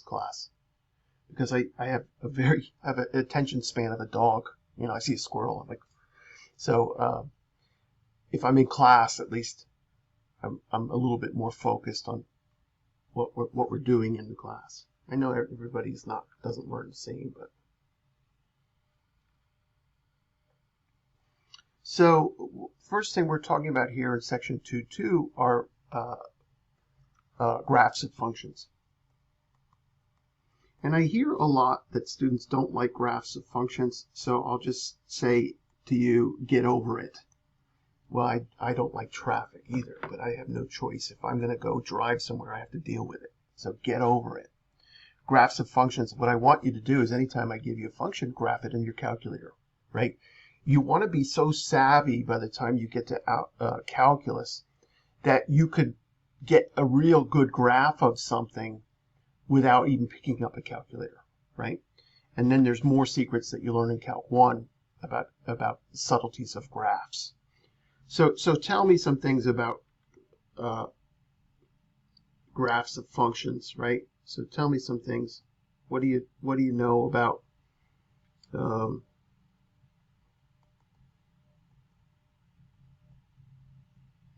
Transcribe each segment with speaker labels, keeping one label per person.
Speaker 1: class because I have an attention span of a dog. You know, I see a squirrel, I'm like, so if I'm in class, at least I'm a little bit more focused on what we're doing in the class. I know everybody's doesn't learn the same, but so first thing we're talking about here in section 2.2 are graphs of functions. And I hear a lot that students don't like graphs of functions, so I'll just say to you, get over it. Well, I don't like traffic either, but I have no choice. If I'm going to go drive somewhere, I have to deal with it. So get over it. Graphs of functions, what I want you to do is anytime I give you a function, graph it in your calculator, right? You want to be so savvy by the time you get to calculus that you could get a real good graph of something without even picking up a calculator, right? And then there's more secrets that you learn in Calc 1 about subtleties of graphs. So tell me some things about graphs of functions, right? So tell me some things. What do you know about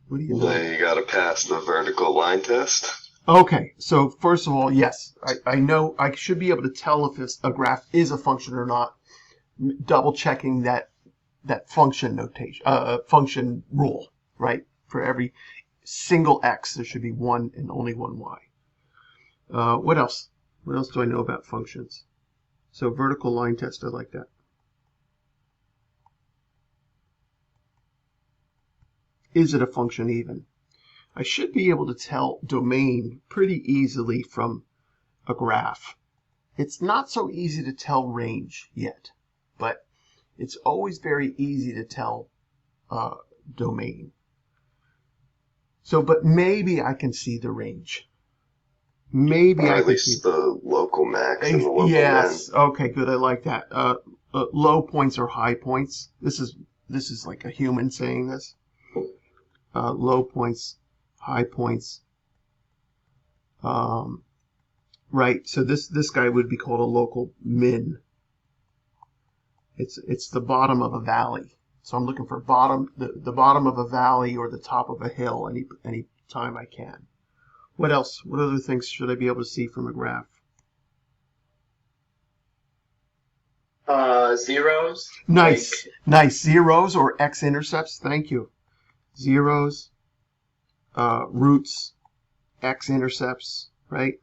Speaker 1: what do you know?
Speaker 2: You got to pass the vertical line test.
Speaker 1: Okay, so first of all, yes, I know I should be able to tell if a graph is a function or not, double checking that function notation, function rule, right? For every single x, there should be one and only one y. What else? What else do I know about functions? So vertical line test, I like that. Is it a function even? I should be able to tell domain pretty easily from a graph. It's not so easy to tell range yet, but it's always very easy to tell domain. So, but maybe I can see the range. Maybe
Speaker 2: or
Speaker 1: I
Speaker 2: at
Speaker 1: can
Speaker 2: least
Speaker 1: see
Speaker 2: the local max and the local
Speaker 1: yes.
Speaker 2: min.
Speaker 1: Okay, good. I like that. Low points or high points. This is like a human saying this. Low points, high points. Right. So this guy would be called a local min. It's the bottom of a valley. So I'm looking for the bottom of a valley or the top of a hill any time I can. What else? What other things should I be able to see from a graph?
Speaker 3: Zeros.
Speaker 1: Nice. Nice. Zeros or x-intercepts. Thank you. Zeros, roots, x-intercepts, right?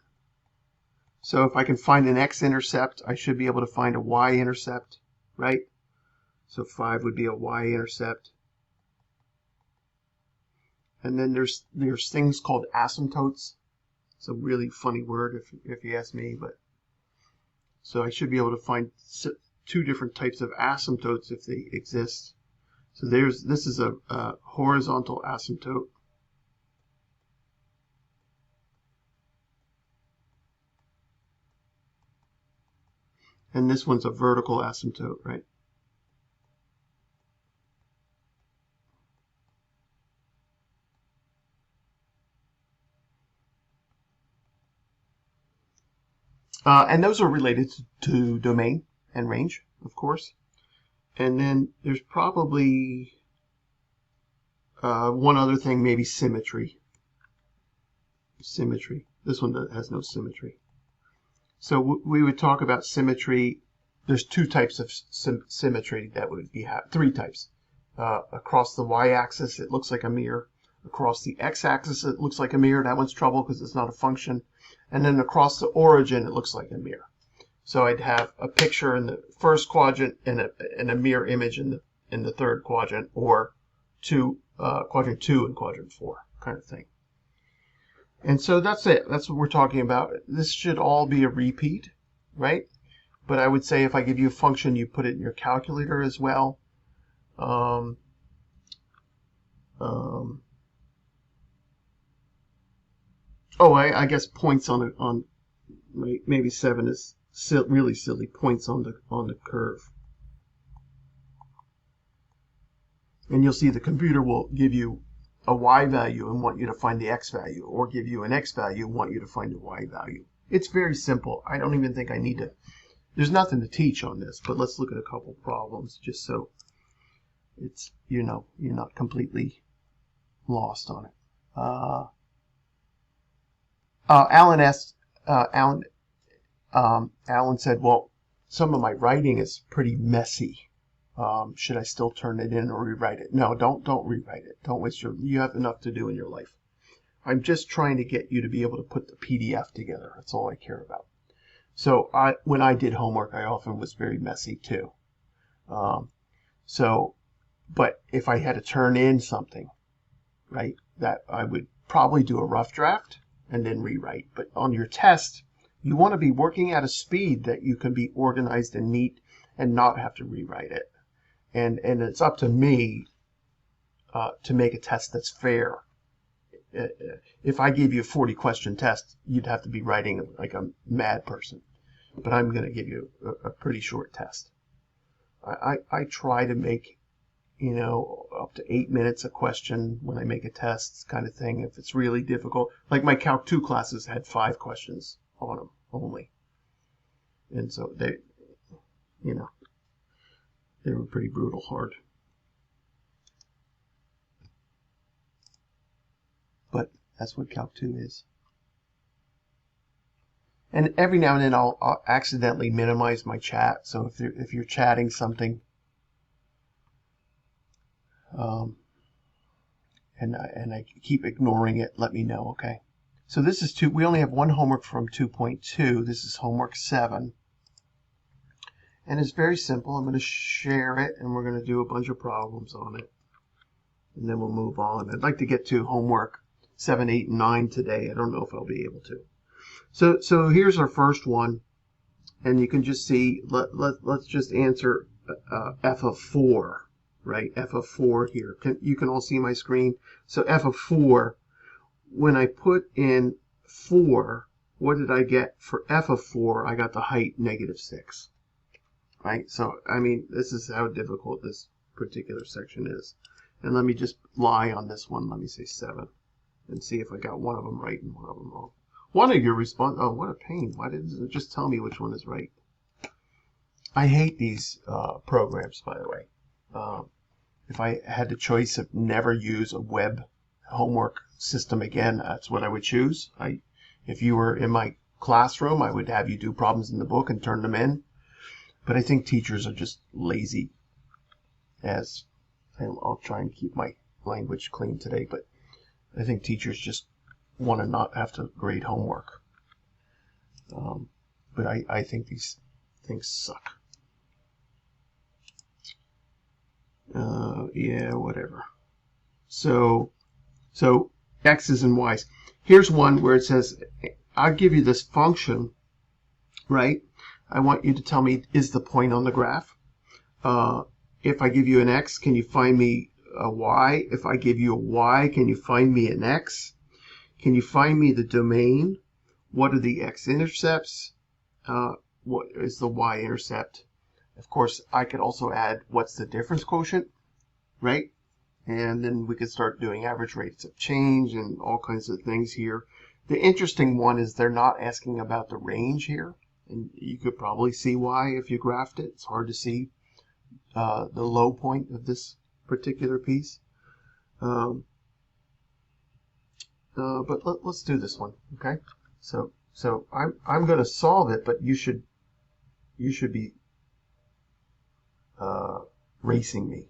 Speaker 1: So if I can find an x-intercept, I should be able to find a y-intercept, right? So 5 would be a y-intercept. And then there's things called asymptotes. It's a really funny word if you ask me, but so I should be able to find two different types of asymptotes if they exist. So this is a horizontal asymptote. And this one's a vertical asymptote, right? And those are related to domain and range, of course. And then there's probably one other thing, maybe symmetry. Symmetry. This one has no symmetry. So we would talk about symmetry. There's two types of symmetry that would be three types. Across the y-axis, it looks like a mirror. Across the x-axis, it looks like a mirror. That one's trouble because it's not a function. And then across the origin, it looks like a mirror. So I'd have a picture in the first quadrant and a mirror image in the third quadrant, or quadrant 2 and quadrant 4 kind of thing. And so that's it. That's what we're talking about. This should all be a repeat, right? But I would say if I give you a function, you put it in your calculator as well. I guess points on maybe 7 is really silly. Points on the curve. And you'll see the computer will give you a y value and want you to find the x value, or give you an x value and want you to find a y value. It's very simple. I don't even think I need to, there's nothing to teach on this, but let's look at a couple problems just so it's, you know, you're not completely lost on it. Alan said, well, some of my writing is pretty messy. Should I still turn it in or rewrite it? No, don't rewrite it. Don't waste you have enough to do in your life. I'm just trying to get you to be able to put the PDF together. That's all I care about. So when I did homework, I often was very messy too. But if I had to turn in something, right, that I would probably do a rough draft and then rewrite. But on your test, you want to be working at a speed that you can be organized and neat and not have to rewrite it. And it's up to me to make a test that's fair. If I gave you a 40-question test, you'd have to be writing like a mad person. But I'm going to give you a pretty short test. I try to make, you know, up to 8 minutes a question when I make a test kind of thing. If it's really difficult, like my Calc 2 classes had 5 questions on them only. And so they, you know, they were pretty brutal hard. But that's what Calc 2 is. And every now and then I'll accidentally minimize my chat. So if you're chatting something, and I keep ignoring it, let me know, okay? So this is we only have one homework from 2.2. This is homework 7. And it's very simple. I'm going to share it, and we're going to do a bunch of problems on it. And then we'll move on. I'd like to get to homework 7, 8, and 9 today. I don't know if I'll be able to. So here's our first one. And you can just see, let's just answer f of 4. Right, f of 4 here. You can all see my screen. So f of 4, when I put in 4, what did I get for f of 4? I got the height -6. Right, so I mean, this is how difficult this particular section is. And let me just lie on this one. Let me say 7 and see if I got one of them right and one of them wrong. One of your response, oh, what a pain. Why didn't it just tell me which one is right? I hate these programs, by the way. If I had the choice of never use a web homework system again, that's what I would choose. If you were in my classroom, I would have you do problems in the book and turn them in. But I think teachers are just lazy. I'll try and keep my language clean today, but I think teachers just want to not have to grade homework. But I think these things suck. Yeah, whatever. So X's and Y's. Here's one where it says, I'll give you this function, right? I want you to tell me, is the point on the graph? If I give you an X, can you find me a Y? If I give you a Y, can you find me an X? Can you find me the domain? What are the X-intercepts? What is the Y-intercept? Of course, I could also add what's the difference quotient, right? And then we could start doing average rates of change and all kinds of things here. The interesting one is they're not asking about the range here. And you could probably see why if you graphed it. It's hard to see the low point of this particular piece. But let's do this one, okay? So I'm going to solve it, but you should be racing me.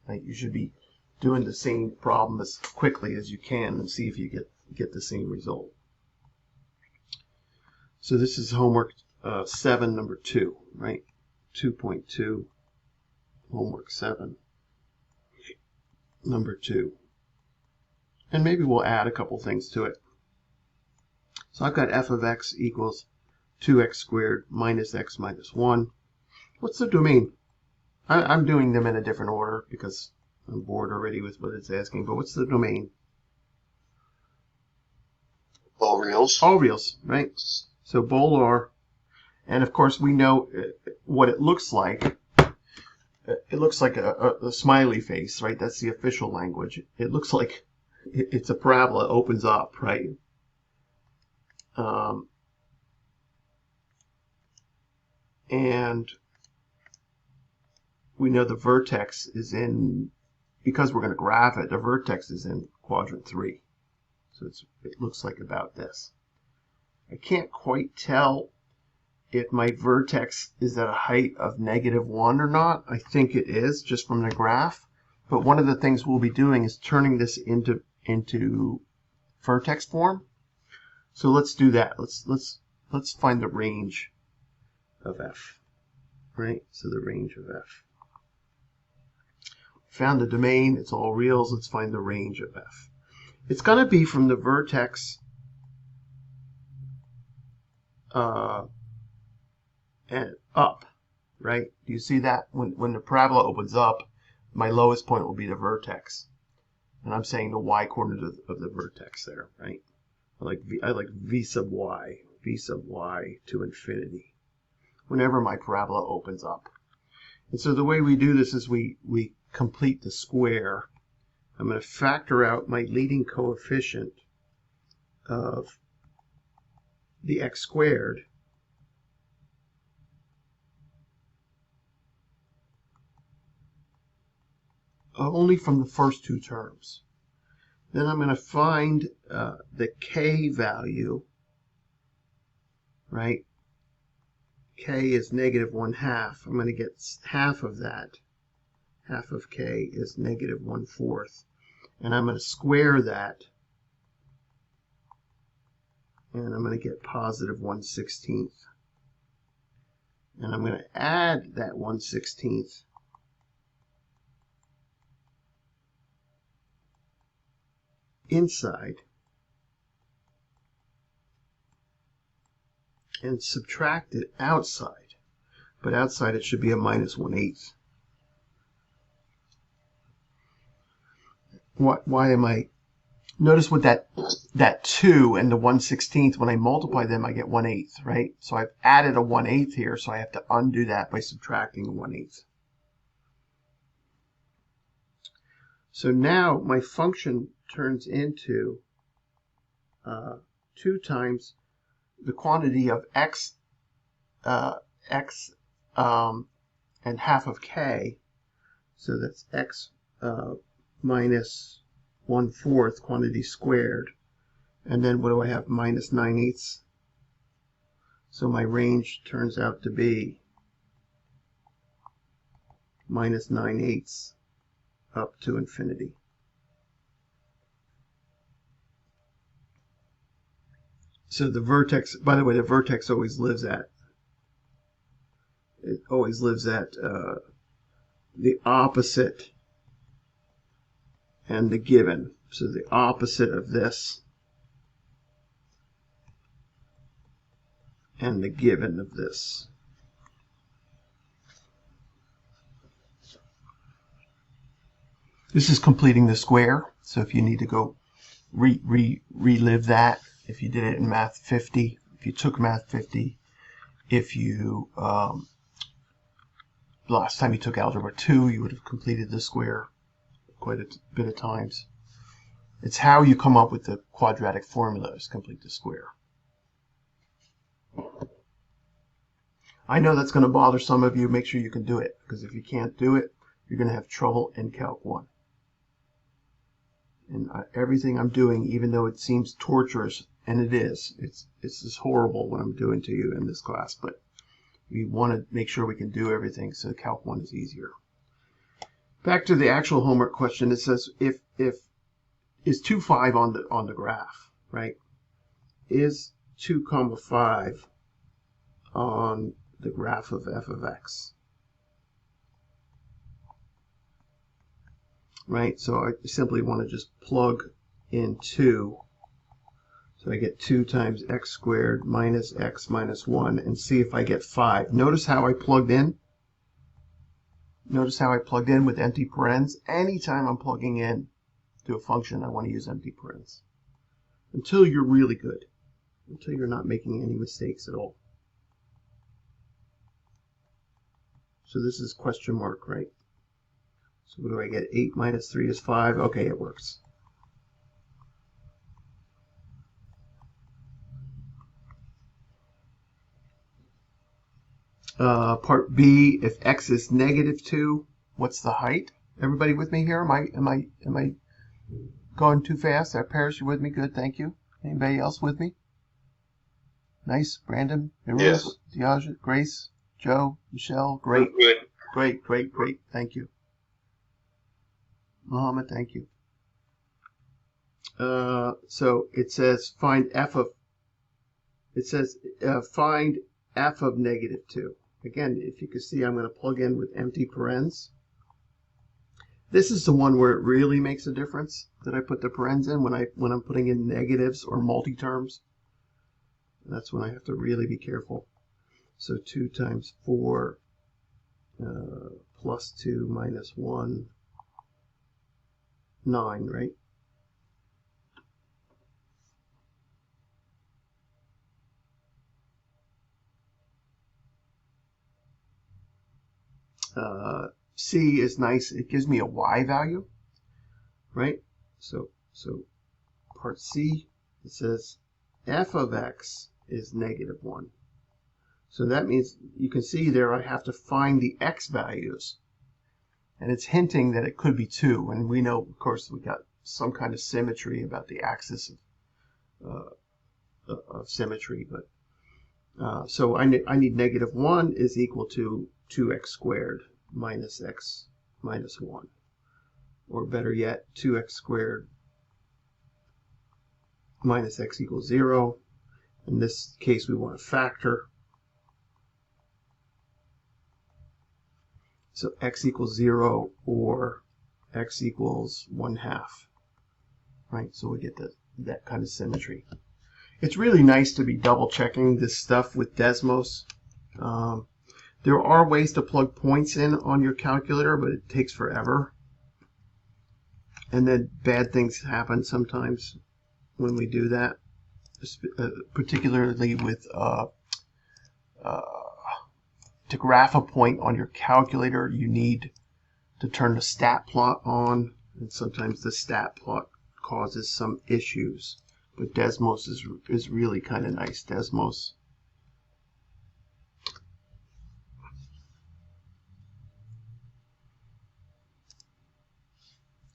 Speaker 1: Right? You should be doing the same problem as quickly as you can and see if you get the same result. So this is homework 7, number 2, right? 2.2, homework 7, number 2. And maybe we'll add a couple things to it. So I've got f of x equals 2x squared minus x minus 1. What's the domain? I'm doing them in a different order because I'm bored already with what it's asking, but what's the domain?
Speaker 2: All reals.
Speaker 1: All reals, right? So Bolar, and of course we know what it looks like. It looks like a smiley face, right? That's the official language. It looks like it's a parabola, opens up, right? And we know the vertex is in, because we're going to graph it, the vertex is in quadrant 3. So it looks like about this. I can't quite tell if my vertex is at a height of -1 or not. I think it is, just from the graph. But one of the things we'll be doing is turning this into vertex form. So let's do that. Let's find the range of f, right? So the range of f. Found the domain, it's all reals. Let's find the range of f. It's going to be from the vertex and up, right? Do you see that? When the parabola opens up, my lowest point will be the vertex. And I'm saying the y coordinate of the vertex there, right? I like v sub y to infinity, whenever my parabola opens up. And so the way we do this is we complete the square. I'm going to factor out my leading coefficient of the x squared. Only from the first two terms. Then I'm going to find the k value, right? K is -1/2. I'm going to get half of that. Half of k is -1/4. And I'm going to square that. And I'm going to get +1/16. And I'm going to add that 1/16 inside and subtract it outside. But outside it should be a -1/8. Why am I? Notice with that 2 and the 1/16, when I multiply them, I get 1/8, right? So I've added a 1/8 here, so I have to undo that by subtracting a 1/8. So now my function turns into 2 times the quantity of x and half of k. So that's x minus 1/4 quantity squared. And then what do I have? -9/8. So my range turns out to be -9/8 up to infinity. So the vertex, by the way, the vertex always lives at, the opposite and the given. So the opposite of this and the given of this. This is completing the square. So if you need to go relive that, if you did it in Math 50, if you took Math 50, if you last time you took Algebra 2, you would have completed the square quite a bit of times. It's how you come up with the quadratic formulas, complete the square. I know that's going to bother some of you. Make sure you can do it, because if you can't do it, you're going to have trouble in Calc 1. And everything I'm doing, even though it seems torturous, and it is, it's just horrible what I'm doing to you in this class, but we want to make sure we can do everything so Calc 1 is easier. Back to the actual homework question. It says if is 2, 5 on the graph, right? Is 2, 5 on the graph of f of x? Right, so I simply want to just plug in 2. So I get 2 times x squared minus x minus 1 and see if I get 5. Notice how I plugged in? Notice how I plugged in with empty parens? Anytime I'm plugging in to a function, I want to use empty parens. Until you're really good. Until you're not making any mistakes at all. So this is question mark, right? So what do I get? 8 minus 3 is 5. Okay, it works. Part B, if x is -2, what's the height? Everybody with me here? Am I going too fast? Paris, you with me? Good, thank you. Anybody else with me? Nice. Brandon,
Speaker 2: Yes.
Speaker 1: Diaja, Grace, Joe, Michelle, great.
Speaker 2: Good.
Speaker 1: Great. Thank you. Mohammed, thank you. So it says find f of -2. Again, if you can see, I'm going to plug in with empty parens. This is the one where it really makes a difference that I put the parens in when I'm putting in negatives or multi-terms. That's when I have to really be careful. So 2 times 4 plus 2 minus 1, 9, right? C is nice. It gives me a y value, right? So part C, it says f of x is -1. So that means you can see there I have to find the x values. And it's hinting that it could be 2. And we know, of course, we got some kind of symmetry about the axis of symmetry. But so I need -1 is equal to 2x squared minus x minus 1. Or better yet, 2x squared minus x equals 0. In this case, we want to factor. So x equals 0 or x equals 1/2. Right? So we get that kind of symmetry. It's really nice to be double checking this stuff with Desmos. There are ways to plug points in on your calculator, but it takes forever. And then bad things happen sometimes when we do that, particularly with to graph a point on your calculator, you need to turn the stat plot on, and sometimes the stat plot causes some issues. But Desmos is really kind of nice. Desmos.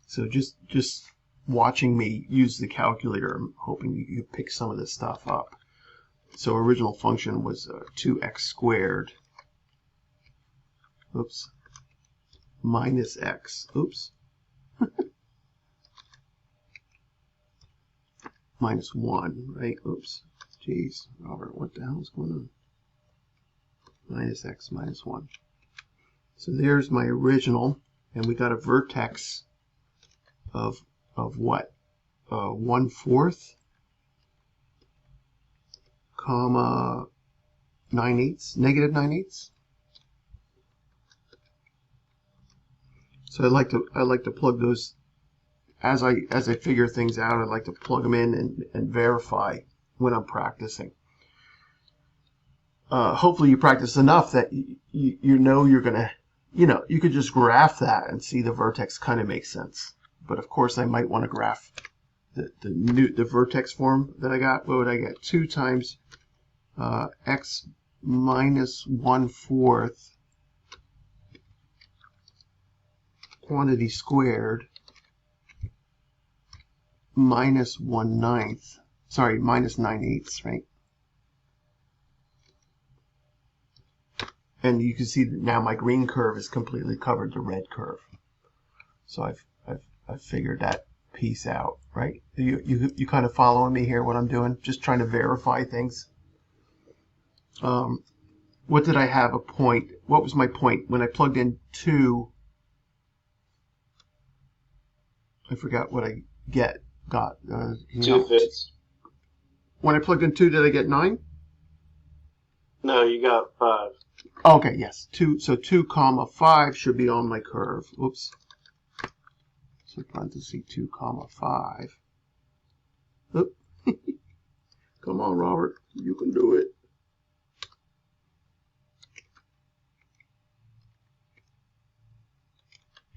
Speaker 1: So just watching me use the calculator, I'm hoping you pick some of this stuff up. So original function was 2x squared. Oops. Minus x. Oops. Minus 1, right? Oops. Jeez, Robert, what the hell is going on? Minus x minus 1. So there's my original, and we got a vertex of what? 1/4, comma 9/8, negative 9/8. So I like to plug those as I figure things out. I like to plug them in and verify when I'm practicing. Hopefully you practice enough that you know you're gonna, you could just graph that and see the vertex kind of makes sense. But of course I might want to graph the vertex form that I got. What would I get? 2 times x minus 1/4 quantity squared minus 1/9. Sorry, minus 9/8, right? And you can see that now my green curve has completely covered the red curve. So I've figured that piece out, right? You kind of following me here? What I'm doing? Just trying to verify things. What did I have a point? What was my point when I plugged in 2? I forgot what I got.
Speaker 2: 2 fifths.
Speaker 1: When I plugged in 2, did I get 9?
Speaker 2: No, you got 5.
Speaker 1: Okay, yes. 2. So 2 comma 5 should be on my curve. Oops. So parenthesis 2 comma 5. Oop. Come on, Robert. You can do it.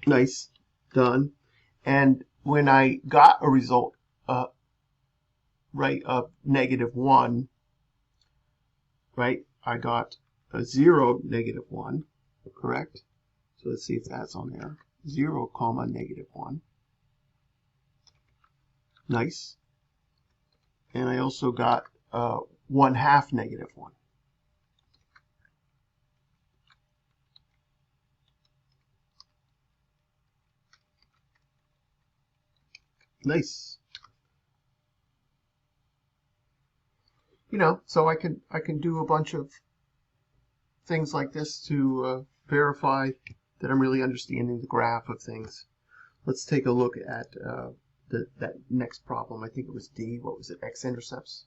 Speaker 1: Nice. Done. And when I got a result right of -1, right, I got a 0, -1, correct? So let's see if that's on there. 0, -1. Nice. And I also got 1/2 -1. Nice. You know, so I can do a bunch of things like this to verify that I'm really understanding the graph of things. Let's take a look at that next problem. I think it was D. What was it? X-intercepts.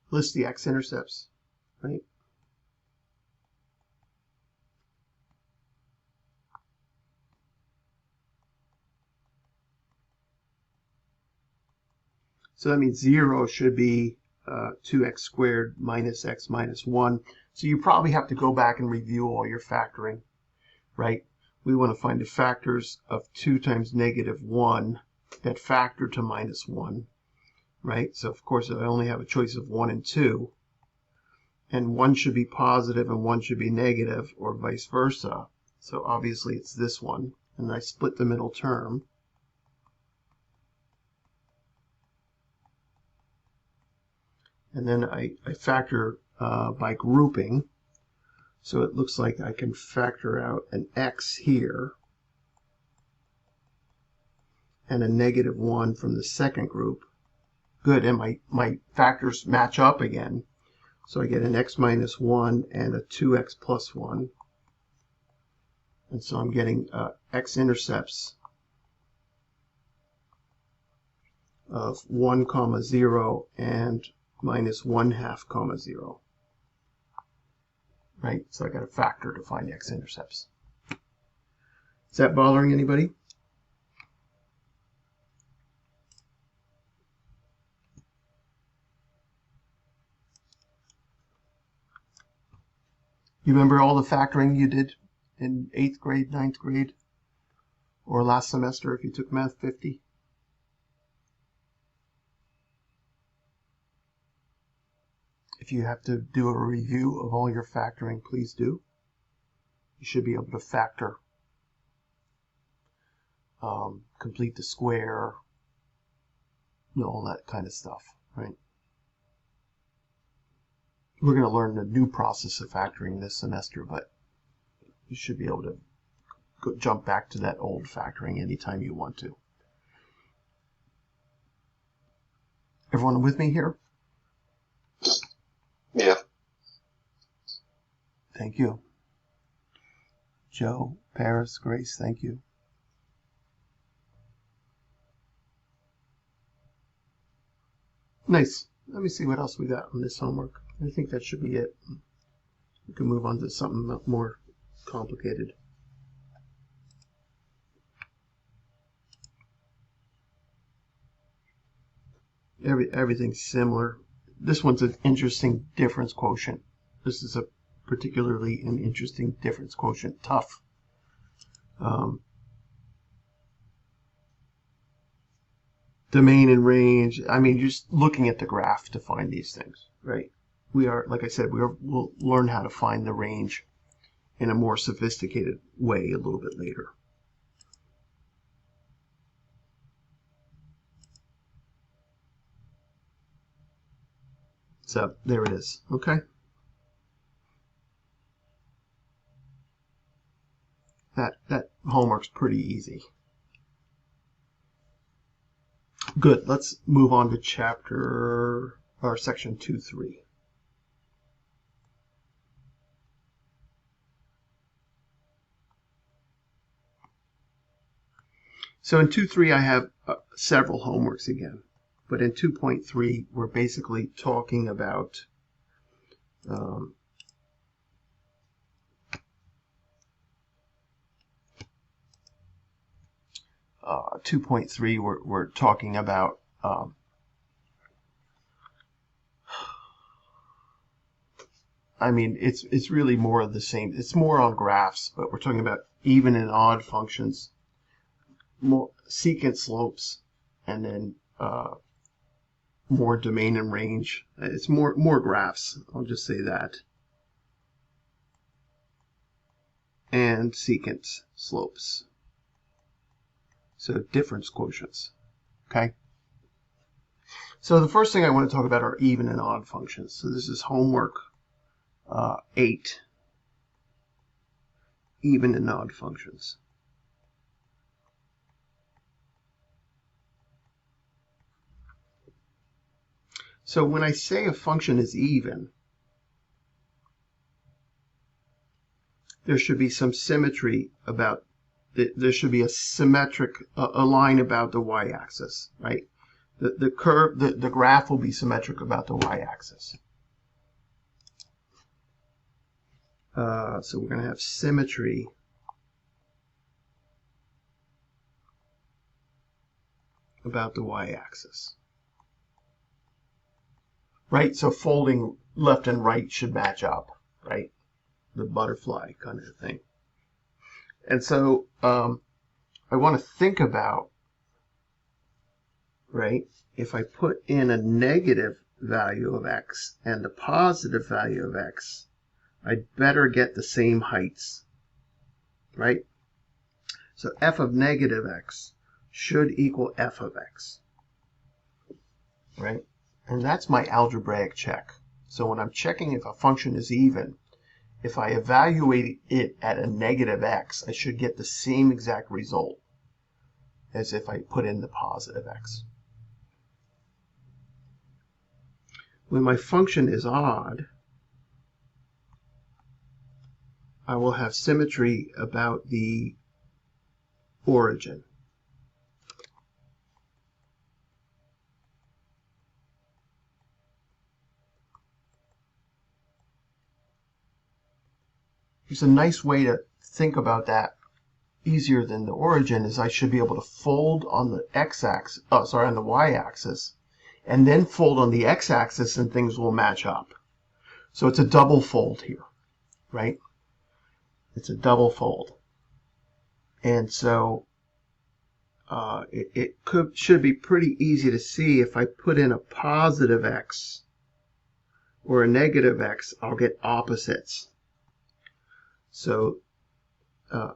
Speaker 1: List the x-intercepts, right? So that means 0 should be 2x squared minus x minus 1. So you probably have to go back and review all your factoring, right? We want to find the factors of 2 times -1 that factor to -1, right? So of course I only have a choice of 1 and 2. And 1 should be positive and 1 should be negative, or vice versa. So obviously it's this one. And I split the middle term. And then I factor by grouping. So it looks like I can factor out an x here and a -1 from the second group. Good, and my factors match up again. So I get an x minus 1 and a 2x plus 1. And so I'm getting x-intercepts of 1, 0 and -1/2, 0. Right? So I got a factor to find x-intercepts. Is that bothering anybody? You remember all the factoring you did in 8th grade, 9th grade, or last semester if you took Math 50? If you have to do a review of all your factoring, please do. You should be able to factor, complete the square, you know, all that kind of stuff, right? We're going to learn the new process of factoring this semester, but you should be able to jump back to that old factoring anytime you want to. Everyone with me here?
Speaker 2: Yeah.
Speaker 1: Thank you. Joe, Paris, Grace, thank you. Nice. Let me see what else we got on this homework. I think that should be it. We can move on to something more complicated. Everything's similar. This one's an interesting difference quotient. This is particularly an interesting difference quotient. Tough. Domain and range. I mean, just looking at the graph to find these things, right? We are, like I said, we'll learn how to find the range in a more sophisticated way a little bit later. So there it is. Okay. That homework's pretty easy. Good. Let's move on to section 2.3. So in 2.3 I have several homeworks again. But in 2.3 we're basically talking about 2.3 we're talking about I mean, it's really more of the same. It's more on graphs, but we're talking about even and odd functions, more secant slopes, and then more domain and range. It's more graphs. I'll just say that. and secant slopes. So difference quotients. Okay. So the first thing I want to talk about are even and odd functions. So this is homework 8, even and odd functions. So when I say a function is even, there should be some symmetry about, there should be a symmetric, a line about the y-axis, right? The curve, the graph will be symmetric about the y-axis. So we're going to have symmetry about the y-axis. Right? So folding left and right should match up, right? The butterfly kind of thing. And so I want to think about, right, if I put in a negative value of x and a positive value of x, I'd better get the same heights, right? So f of negative x should equal f of x, right? And that's my algebraic check. So when I'm checking if a function is even, if I evaluate it at a negative x, I should get the same exact result as if I put in the positive x. When my function is odd, I will have symmetry about the origin. There's a nice way to think about that, easier than the origin, is I should be able to fold on the x-axis, on the y-axis, and then fold on the x-axis and things will match up. So it's a double fold here, right? It's a double fold. And so it should be pretty easy to see if I put in a positive x or a negative x, I'll get opposites. So the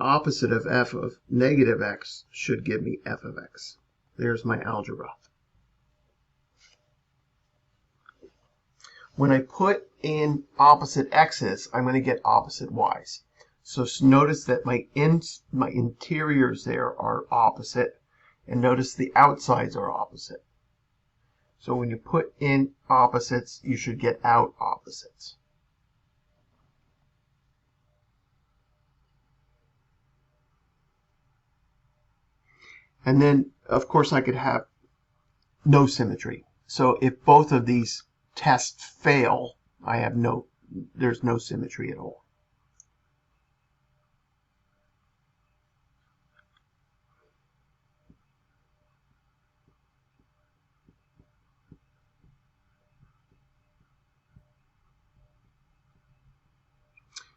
Speaker 1: opposite of f of negative x should give me f of x. There's my algebra. When I put in opposite x's, I'm going to get opposite y's. So notice that my interiors there are opposite, and notice the outsides are opposite. So when you put in opposites, you should get out opposites. And then, of course, I could have no symmetry. So if both of these tests fail, there's no symmetry at all.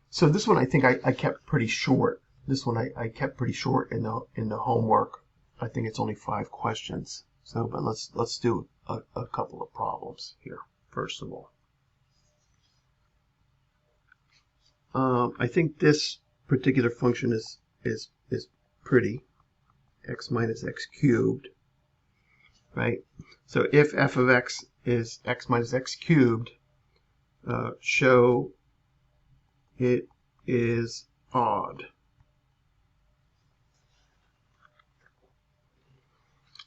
Speaker 1: So this one I think I kept pretty short. This one I kept pretty short in the homework. I think it's only 5 questions. So, but let's do a couple of problems here. First of all, I think this particular function is pretty. X minus x cubed, right? So if f of x is x minus x cubed, show it is odd.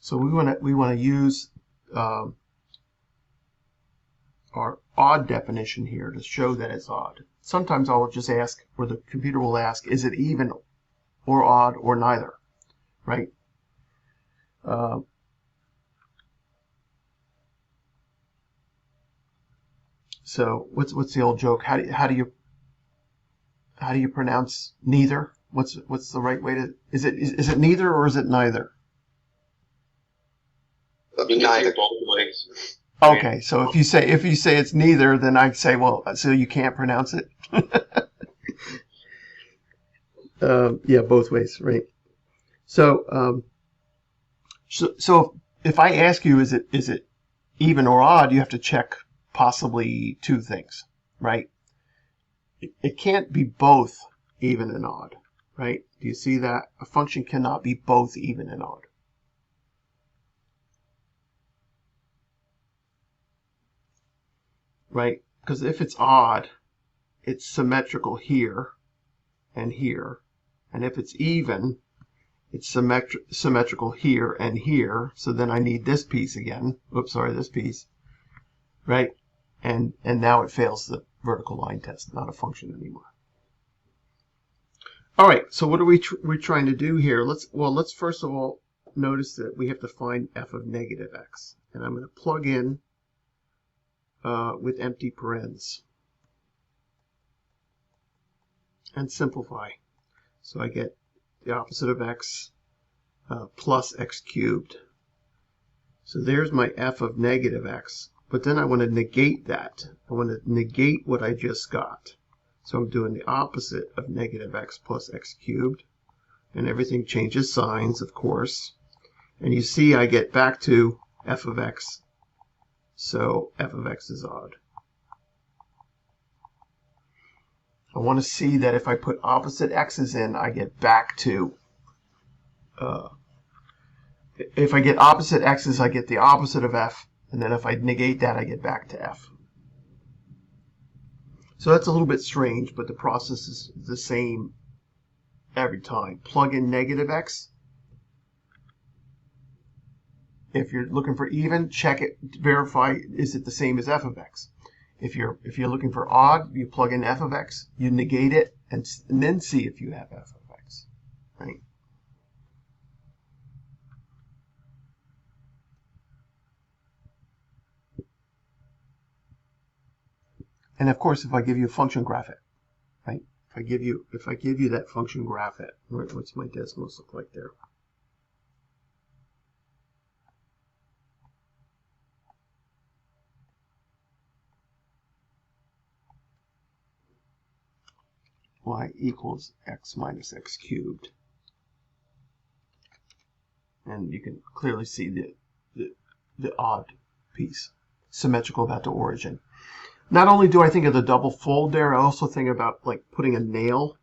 Speaker 1: So we want to use our odd definition here to show that it's odd. Sometimes I will just ask, or the computer will ask, is it even or odd or neither, right? So what's the old joke? How do you pronounce neither? What's the right way to? Is it neither or is it neither?
Speaker 2: Neither. Both ways.
Speaker 1: Okay, so if you say it's neither, then I say, well, so you can't pronounce it. Yeah, both ways, right? So so if I ask you, is it even or odd, you have to check possibly 2 things, right? it can't be both even and odd, right? Do you see that? A function cannot be both even and odd. Right? Because if it's odd, it's symmetrical here and here. And if it's even, it's symmetrical here and here. So then I need this piece again. Oops, sorry, this piece. Right? And now it fails the vertical line test, not a function anymore. All right, so what are we trying to do here? Let's first of all notice that we have to find f of negative x. And I'm going to plug in with empty parens and simplify. So I get the opposite of x plus x cubed. So there's my f of negative x. But then I want to negate that. I want to negate what I just got. So I'm doing the opposite of negative x plus x cubed. And everything changes signs, of course. And you see I get back to f of x. So f of x is odd. I want to see that if I put opposite x's in, I get back to, if I get opposite x's, I get the opposite of f. And then if I negate that, I get back to f. So that's a little bit strange, but the process is the same every time. Plug in negative x. If you're looking for even, check it, verify, is it the same as f of x? If you're looking for odd, you plug in f of x, you negate it, and then see if you have f of x, right? And of course, if I give you a function, graph it, right? If I give you that function, graph it. What's my Desmos look like there? Y equals x minus x cubed. And you can clearly see the odd piece, symmetrical about the origin. Not only do I think of the double fold there, I also think about like putting a nail.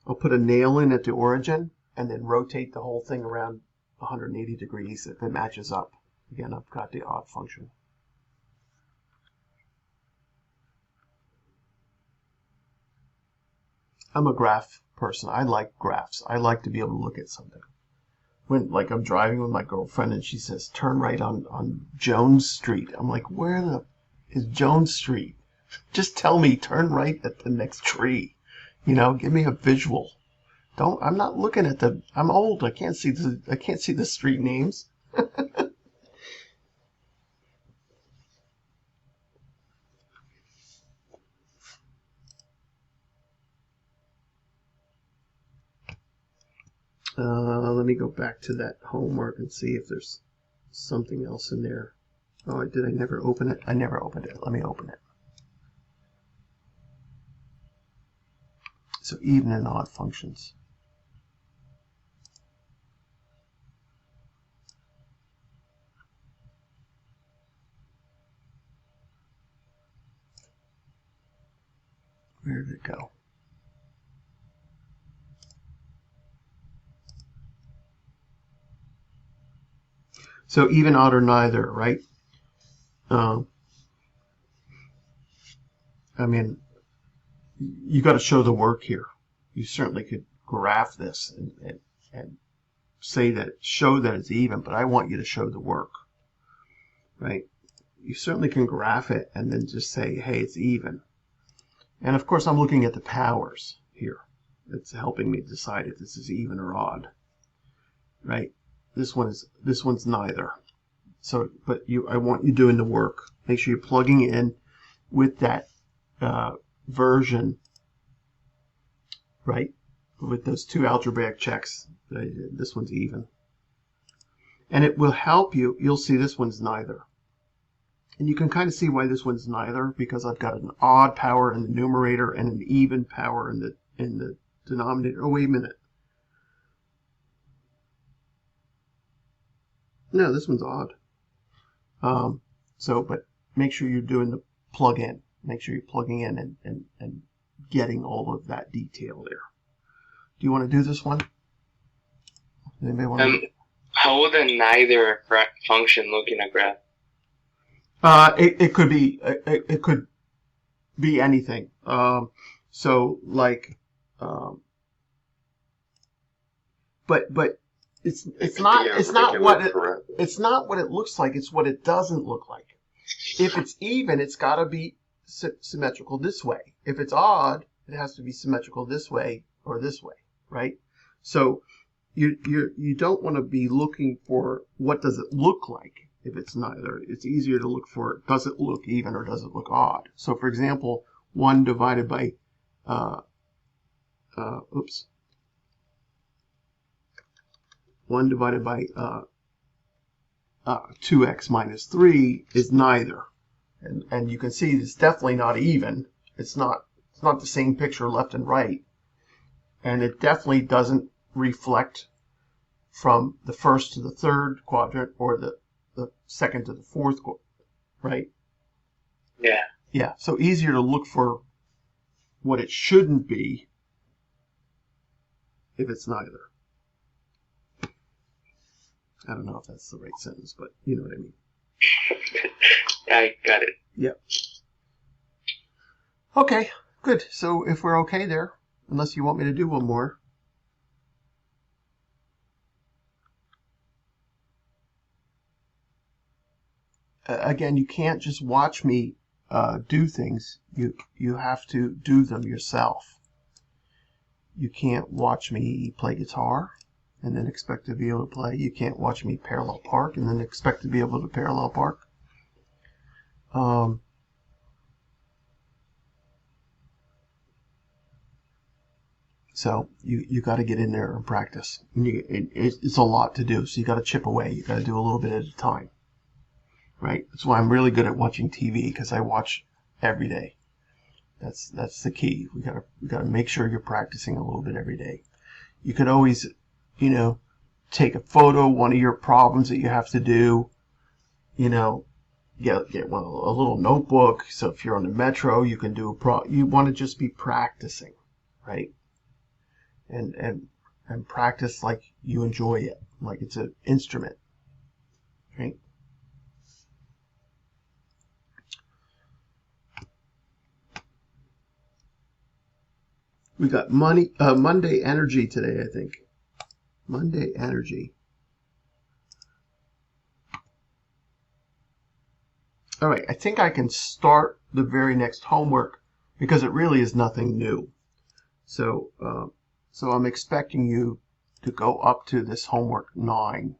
Speaker 1: I'll put a nail in at the origin and then rotate the whole thing around 180 degrees if it matches up. Again, I've got the odd function. I'm a graph person. I like graphs. I like to be able to look at something. When like I'm driving with my girlfriend and she says, turn right on Jones Street. I'm like, where the is Jones Street? Just tell me, turn right at the next tree. You know, give me a visual. I'm not looking at I'm old. I can't see the street names. Let me go back to that homework and see if there's something else in there. Oh, did I never open it? I never opened it. Let me open it. So even and odd functions. Where did it go? So even, odd, or neither, right? I mean, you got to show the work here. You certainly could graph this and say that, show that it's even, but I want you to show the work, right? You certainly can graph it and then just say, hey, it's even. And of course, I'm looking at the powers here. It's helping me decide if this is even or odd, right? This one's neither. So, but I want you doing the work. Make sure you're plugging in with that version, right? With those two algebraic checks. This one's even. And it will help you. You'll see this one's neither. And you can kind of see why this one's neither, because I've got an odd power in the numerator and an even power in the denominator. Oh, wait a minute. No, this one's odd. But make sure you're doing the plug in. Make sure you're plugging in and getting all of that detail there. Do you want to do this one? Anybody want to?
Speaker 2: How would a neither function look in a graph?
Speaker 1: It could be anything. So like, but it's not what it looks like. It's what it doesn't look like. If it's even, it's got to be symmetrical this way. If it's odd, it has to be symmetrical this way or this way, right? So you don't want to be looking for what does it look like. If it's neither, it's easier to look for does it look even or does it look odd. So for example, 1 divided by 1 divided by 2x minus 3 is neither, and you can see it's definitely not even. It's not the same picture left and right, and it definitely doesn't reflect from the first to the third quadrant or the second to the fourth quadrant, right?
Speaker 2: Yeah.
Speaker 1: Yeah, so easier to look for what it shouldn't be if it's neither. I don't know if that's the right sentence, but you know what I mean.
Speaker 2: I got it.
Speaker 1: Yep. Okay, good. So if we're okay there, unless you want me to do one more. Again, you can't just watch me do things. You have to do them yourself. You can't watch me play guitar and then expect to be able to play. You can't watch me parallel park and then expect to be able to parallel park. So you got to get in there and practice. It's a lot to do, so you got to chip away. You got to do a little bit at a time, right? That's why I'm really good at watching TV, because I watch every day. That's the key. We got to make sure you're practicing a little bit every day. You could always, take a photo of one of your problems that you have to do. Get a little notebook. So if you're on the metro, you can do you want to just be practicing, right? And practice like you enjoy it, like it's an instrument, right? We got Monday energy today, I think. Monday energy. All right, I think I can start the very next homework because it really is nothing new. So I'm expecting you to go up to this homework 9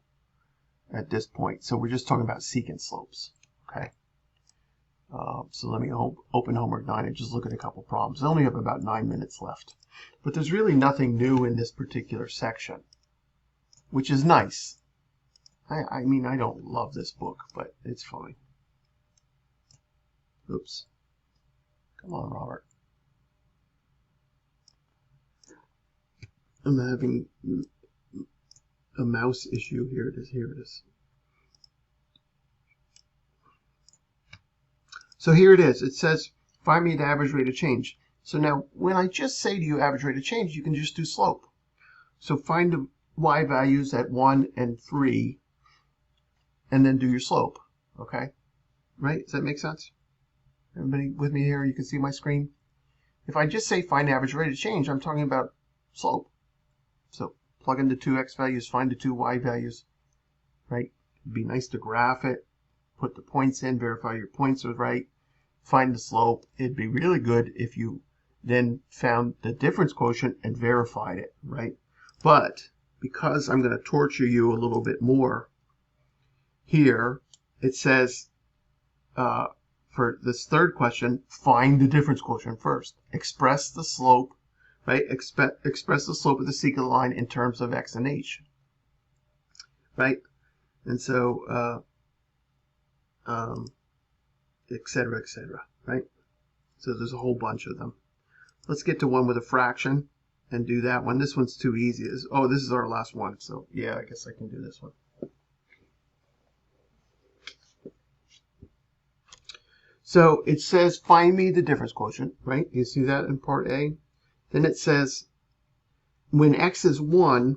Speaker 1: at this point. So we're just talking about secant slopes, okay? So let me open homework 9 and just look at a couple problems. I only have about 9 minutes left. But there's really nothing new in this particular section, which is nice. I mean, I don't love this book, but it's fine. Oops. Come on, Robert. I'm having a mouse issue. Here it is. So here it is. It says, find me the average rate of change. So now, when I just say to you average rate of change, you can just do slope. So find the y values at 1 and 3, and then do your slope. Okay? Right? Does that make sense? Everybody with me here? You can see my screen? If I just say find average rate of change, I'm talking about slope. So plug in the 2x values, find the 2y values. Right? It'd be nice to graph it, put the points in, verify your points are right, find the slope. It'd be really good if you then found the difference quotient and verified it, right? But because I'm going to torture you a little bit more, here it says for this third question, find the difference quotient first. Express the slope, right? Express the slope of the secant line in terms of x and h, right? And so, et cetera, right? So there's a whole bunch of them. Let's get to one with a fraction and do that one. This one's too easy. This is our last one. So yeah, I guess I can do this one. So it says find me the difference quotient, right? You see that in part A? Then it says when x is 1,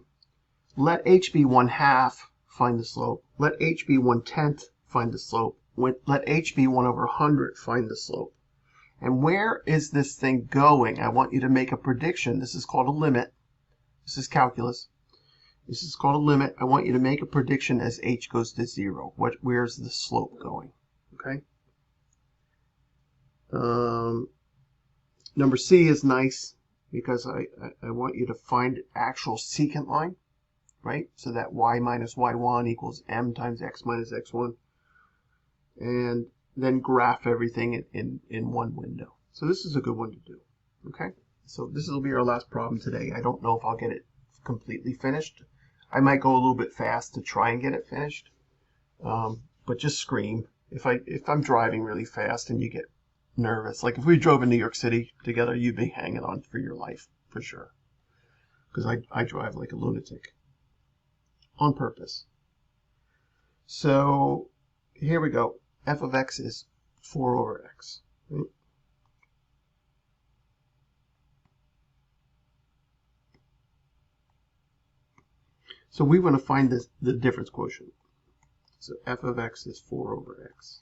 Speaker 1: let h be 1/2, find the slope. Let h be 1/10, find the slope. Let h be 1/100, find the slope. And where is this thing going? I want you to make a prediction. This is called a limit. This is calculus. This is called a limit. I want you to make a prediction as h goes to 0. Where's the slope going? Okay. Number C is nice because I want you to find actual secant line, right? So that y minus y1 equals m times x minus x1. And then graph everything in one window. So this is a good one to do. Okay. So this will be our last problem today. I don't know if I'll get it completely finished. I might go a little bit fast to try and get it finished. But just scream if I'm driving really fast and you get nervous. Like if we drove in New York City together, you'd be hanging on for your life for sure. Because I drive like a lunatic on purpose. So here we go. F of x is 4 over x. Right? So we want to find the difference quotient. So f of x is 4 over x.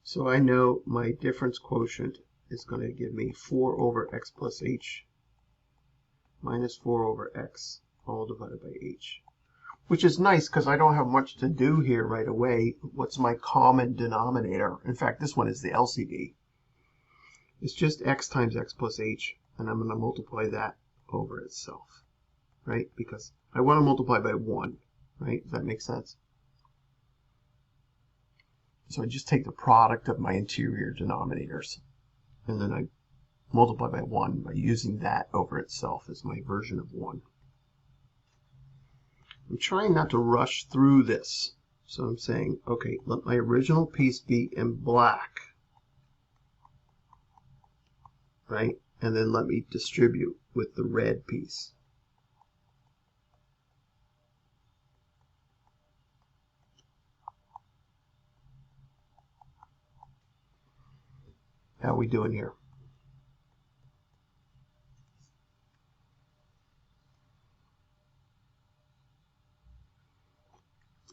Speaker 1: So I know my difference quotient is going to give me 4 over x plus h minus 4 over x all divided by h. Which is nice because I don't have much to do here right away. What's my common denominator? In fact, this one is the LCD. It's just x times x plus h, and I'm going to multiply that over itself, right? Because I want to multiply by 1, right? Does that make sense? So I just take the product of my interior denominators, and then I multiply by 1 by using that over itself as my version of 1. I'm trying not to rush through this. So I'm saying, okay, let my original piece be in black, right? And then let me distribute with the red piece. How are we doing here?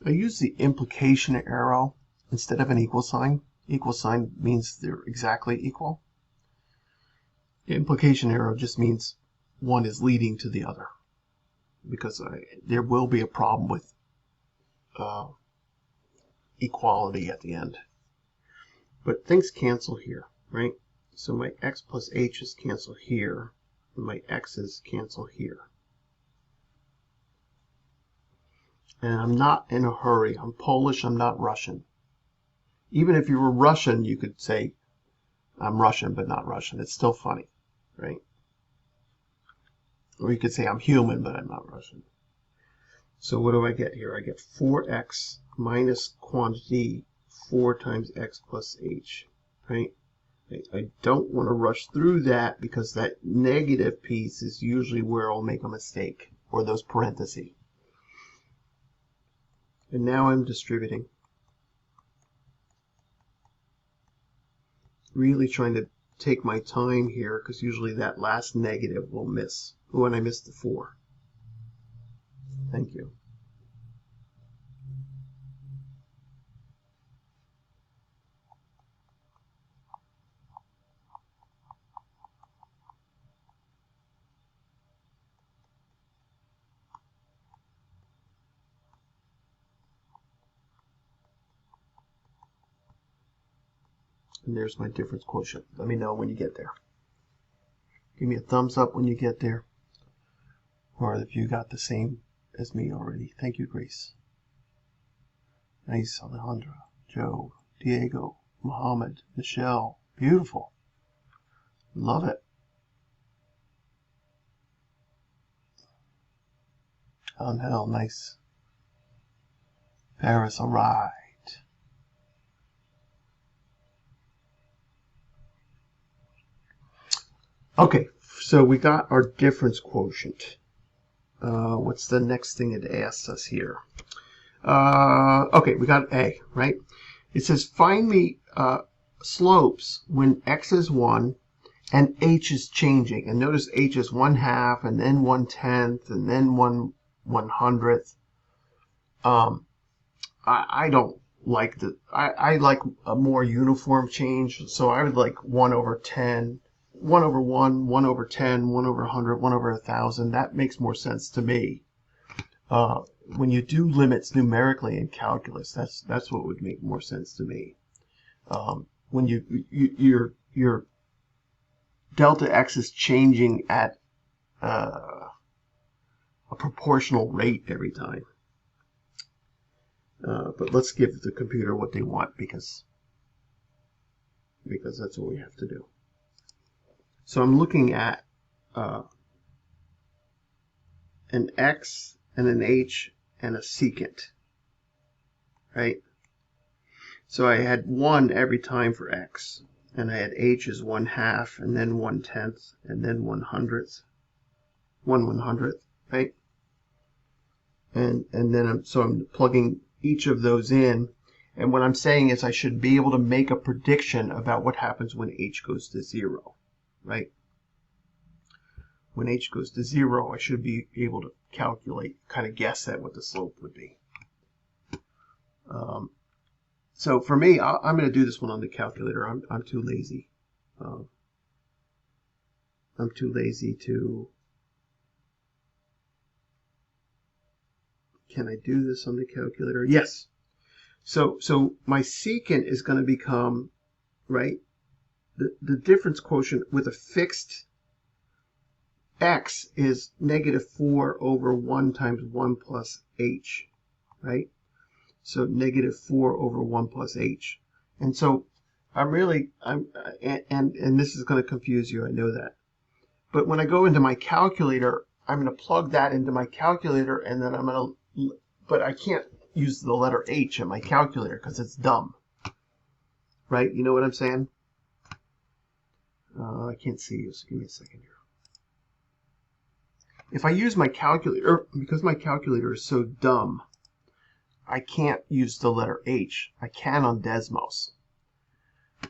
Speaker 1: I use the implication arrow instead of an equal sign. Equal sign means they're exactly equal. The implication arrow just means one is leading to the other, because there will be a problem with equality at the end. But things cancel here, right? So my x plus h's cancel here, and my x's cancel here. And I'm not in a hurry. I'm Polish, I'm not Russian. Even if you were Russian, you could say, I'm Russian, but not Russian. It's still funny, right? Or you could say, I'm human, but I'm not Russian. So what do I get here? I get 4x minus quantity 4 times x plus h, right? I don't want to rush through that because that negative piece is usually where I'll make a mistake, or those parentheses. And now I'm distributing. Really trying to take my time here because usually that last negative will miss. Oh, and I missed the 4. Thank you. And there's my difference quotient. Let me know when you get there. Give me a thumbs up when you get there. Or if you got the same as me already. Thank you, Grace. Nice, Alejandra, Joe, Diego, Mohammed, Michelle. Beautiful. Love it. Angel, nice. Paris, all right. Okay, so we got our difference quotient. What's the next thing it asks us here? Okay, we got A, right? It says find me slopes when x is 1 and h is changing. And notice h is 1/2 and then 1/10 and then 1/100th. I don't like I like a more uniform change. So I would like 1/10, 1/1, 1/10, 1/100, 1/1000. That makes more sense to me. When you do limits numerically in calculus, that's what would make more sense to me. When your delta x is changing at a proportional rate every time. But let's give the computer what they want because that's what we have to do. So I'm looking at an x and an h and a secant, right? So I had 1 every time for x, and I had h is 1/2 and then 1/10 and then 1/100th, 1/100th, right? And then I'm plugging each of those in, and what I'm saying is I should be able to make a prediction about what happens when h goes to 0, right? When h goes to 0, I should be able to calculate, kind of guess at what the slope would be. So for me, I'm going to do this one on the calculator. I'm too lazy. I'm too lazy to. Can I do this on the calculator? Yes. So my secant is going to become, right, the difference quotient with a fixed x is -4/1 times 1 plus h, right? So -4/1 plus h. And so and this is going to confuse you, I know that. But when I go into my calculator, I'm going to plug that into my calculator, and then but I can't use the letter h in my calculator because it's dumb. Right? You know what I'm saying? I can't see you, so give me a second here. If I use my calculator, because my calculator is so dumb, I can't use the letter h. I can on Desmos.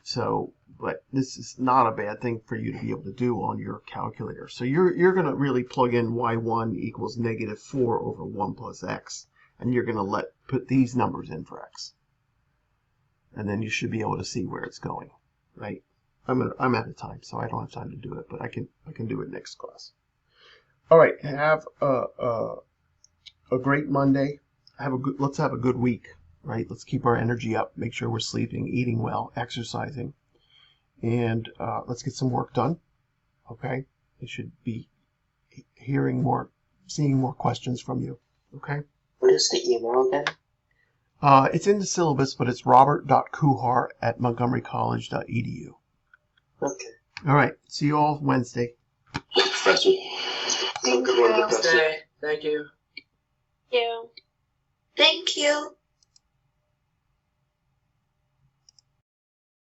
Speaker 1: So, but this is not a bad thing for you to be able to do on your calculator. So you're going to really plug in y1 equals -4/1 plus x, and you're going to put these numbers in for x, and then you should be able to see where it's going, right? I'm out of time, so I don't have time to do it, but I can do it next class. All right, have a great Monday. Let's have a good week, right? Let's keep our energy up. Make sure we're sleeping, eating well, exercising, and let's get some work done. Okay, I should be seeing more questions from you. Okay.
Speaker 2: What is the email again?
Speaker 1: It's in the syllabus, but it's robert.kuhar@montgomerycollege.edu.
Speaker 2: Okay.
Speaker 1: All right. See you all Wednesday.
Speaker 2: Professor.
Speaker 3: Thank you.
Speaker 2: Thank you.
Speaker 3: Thank you.